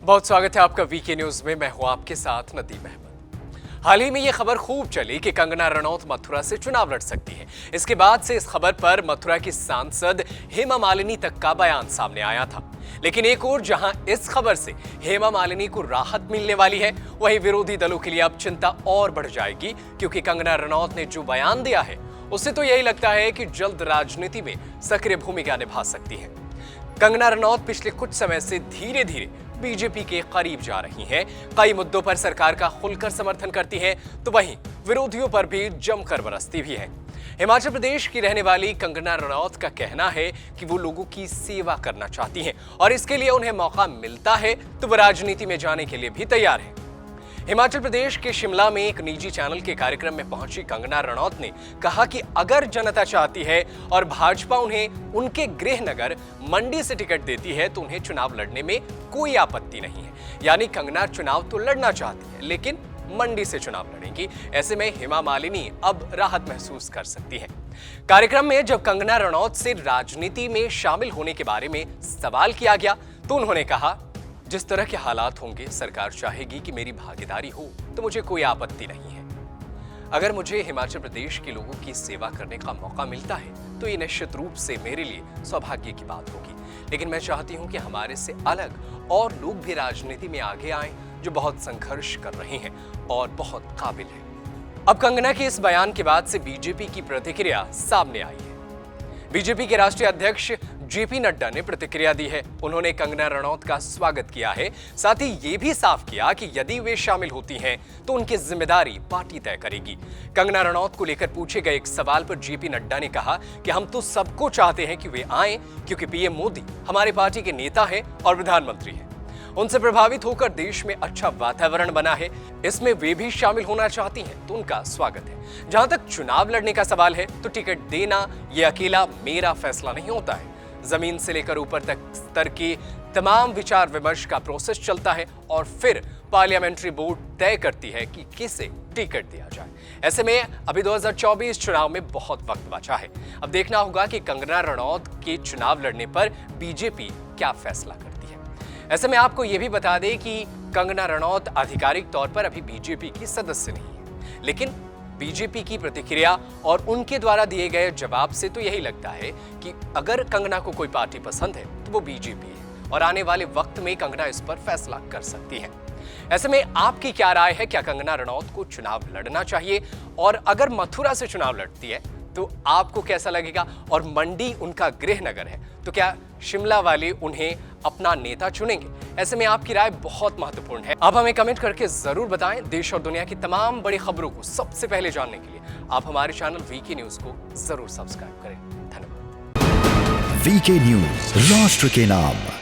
बहुत स्वागत है आपका वीके न्यूज में। मैं हूं आपके साथ नदीम अहमद। हाल ही में यह खबर खूब चली कि कंगना रनौत मथुरा से चुनाव लड़ सकती है। इसके बाद से इस खबर पर मथुरा की सांसद हेमा मालिनी तक का बयान सामने आया था। लेकिन एक और जहां इस खबर से हेमा मालिनी को राहत मिलने वाली है, वहीं विरोधी दलों के लिए अब चिंता और बढ़ जाएगी, क्योंकि कंगना रनौत ने जो बयान दिया है उससे तो यही लगता है कि जल्द राजनीति में सक्रिय भूमिका निभा सकती है। कंगना रनौत पिछले कुछ समय से धीरे धीरे बीजेपी के करीब जा रही हैं। कई मुद्दों पर सरकार का खुलकर समर्थन करती हैं, तो वहीं विरोधियों पर भी जमकर बरसती भी है। हिमाचल प्रदेश की रहने वाली कंगना रनौत का कहना है कि वो लोगों की सेवा करना चाहती हैं और इसके लिए उन्हें मौका मिलता है तो वो राजनीति में जाने के लिए भी तैयार है। हिमाचल प्रदेश के शिमला में एक निजी चैनल के कार्यक्रम में पहुंची कंगना रनौत ने कहा कि अगर जनता चाहती है और भाजपा उन्हें उनके गृह नगर मंडी से टिकट देती है तो उन्हें चुनाव लड़ने में कोई आपत्ति नहीं है। यानी कंगना चुनाव तो लड़ना चाहती है, लेकिन मंडी से चुनाव लड़ेंगी। ऐसे में हेमा मालिनी अब राहत महसूस कर सकती है। कार्यक्रम में जब कंगना रनौत से राजनीति में शामिल होने के बारे में सवाल किया गया तो उन्होंने कहा, जिस तरह के हालात होंगे सरकार चाहेगी कि मेरी भागीदारी हो तो मुझे कोई आपत्ति नहीं है। अगर मुझे हिमाचल प्रदेश के लोगों की सेवा करने का मौका मिलता है तो ये निश्चित रूप से मेरे लिए सौभाग्य की बात होगी। लेकिन मैं चाहती हूँ कि हमारे से अलग और लोग भी राजनीति में आगे आएं जो बहुत संघर्ष कर रहे हैं और बहुत काबिल हैं। अब कंगना के इस बयान के बाद से बीजेपी की प्रतिक्रिया सामने आई है। बीजेपी के राष्ट्रीय अध्यक्ष जेपी नड्डा ने प्रतिक्रिया दी है। उन्होंने कंगना रनौत का स्वागत किया है। साथ ही ये भी साफ किया कि यदि वे शामिल होती हैं तो उनकी जिम्मेदारी पार्टी तय करेगी। कंगना रनौत को लेकर पूछे गए एक सवाल पर जेपी नड्डा ने कहा कि हम तो सबको चाहते हैं कि वे आएं, क्योंकि पीएम मोदी हमारे पार्टी के नेता हैं और प्रधानमंत्री हैं। उनसे प्रभावित होकर देश में अच्छा वातावरण बना है, इसमें वे भी शामिल होना चाहती हैं तो उनका स्वागत है। जहां तक चुनाव लड़ने का सवाल है तो टिकट देना ये अकेला मेरा फैसला नहीं होता है। जमीन से लेकर ऊपर तक स्तर के तमाम विचार विमर्श का प्रोसेस चलता है और फिर पार्लियामेंट्री बोर्ड तय करती है कि किसे टिकट दिया जाए। ऐसे में अभी 2024 चुनाव में बहुत वक्त बचा है। अब देखना होगा कि कंगना रनौत के चुनाव लड़ने पर बीजेपी क्या फैसला करती है। ऐसे में आपको यह भी बता दें कि कंगना रनौत आधिकारिक तौर पर अभी बीजेपी की सदस्य नहीं है, लेकिन बीजेपी की प्रतिक्रिया और उनके द्वारा दिए गए जवाब से तो यही लगता है कि अगर कंगना को कोई पार्टी पसंद है तो वो बीजेपी है और आने वाले वक्त में कंगना इस पर फैसला कर सकती है। ऐसे में आपकी क्या राय है? क्या कंगना रनौत को चुनाव लड़ना चाहिए? और अगर मथुरा से चुनाव लड़ती है तो आपको कैसा लगेगा? और मंडी उनका गृह नगर है तो क्या शिमला वाले उन्हें अपना नेता चुनेंगे? ऐसे में आपकी राय बहुत महत्वपूर्ण है। आप हमें कमेंट करके जरूर बताएं। देश और दुनिया की तमाम बड़ी खबरों को सबसे पहले जानने के लिए आप हमारे चैनल वीके न्यूज को जरूर सब्सक्राइब करें। धन्यवाद। वीके न्यूज, राष्ट्र के नाम।